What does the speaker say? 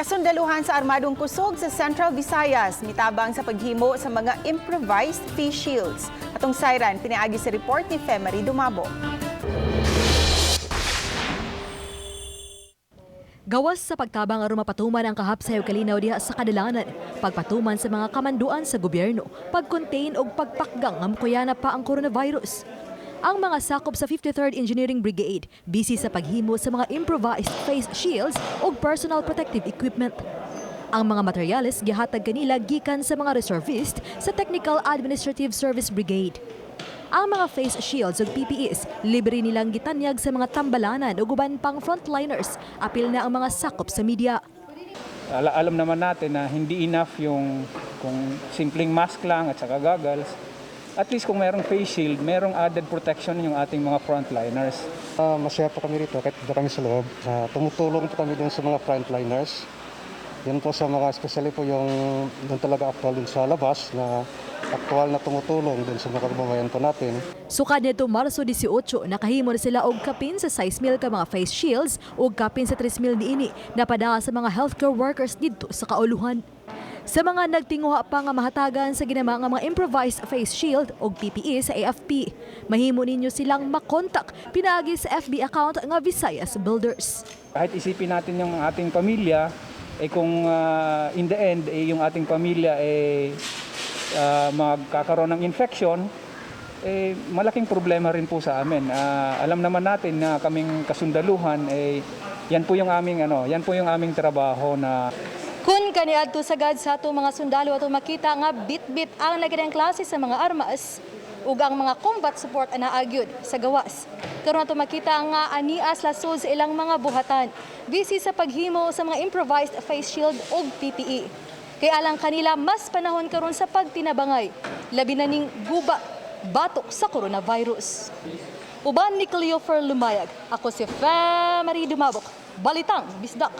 Kasundaluhan sa Armadong Kusog sa Central Visayas, mitabang sa paghimo sa mga improvised face shields. Atong sayran, pinaagi sa report ni Femery Dumabo. Gawas sa pagtabang aron mapatuman ang kahapsayaw kalinaw diha sa kadalanan, pagpatuman sa mga kamanduan sa gobyerno, pag-contain o pagpakgang ang kuyana pa ang coronavirus. Ang mga sakop sa 53rd Engineering Brigade busy sa paghimo sa mga improvised face shields o personal protective equipment. Ang mga materyales gihatag kanila gikan sa mga reservist sa Technical Administrative Service Brigade. Ang mga face shields ug PPEs libre nilang gitanyag sa mga tambalanan ug uban pang frontliners, apil na ang mga sakop sa media. Alam naman natin na hindi enough yung kung simpleng mask lang at saka goggles. At least kung mayroong face shield, mayroong added protection yung ating mga frontliners. Masaya po kami rito kahit dito kami sa loob. Tumutulong po kami dun sa mga frontliners. Yan po sa mga, especially po yung doon talaga actual dun sa labas na aktual na tumutulong dun sa mga kababayan po natin. Sukad nito Marso 18, nakahimo na sila og kapin sa 6,000 ka mga face shields ug kapin sa 3,000 niini na padala sa mga healthcare workers didto sa kauluhan. Sa mga nagtinguha pa nga mahatagan sa ginama nga mga improvised face shield o PPE sa AFP, mahimo ninyo silang makontak pinaagi sa FB account nga Visayas Builders. Kahit isipin natin yung ating pamilya, kung in the end yung ating pamilya magkakaroon ng infection, malaking problema rin po sa amin. Alam naman natin na kaming kasundaluhan, yan po yung aming trabaho na kun kaniadto sagad sa ato mga sundalo ato makita nga bit-bit ang nagadang klase sa mga armas ug ang mga combat support ana agyod sa gawas. Karon ato makita nga anias lasod sa ilang mga buhatan busy sa paghimo sa mga improvised face shield ug PPE. Kay alang kanila mas panahon karon sa pagtinabangay labi na ning guba batok sa coronavirus. Uban ni Cleofer Lumayag, ako si Femery Dumabo, Balitang Bisdak.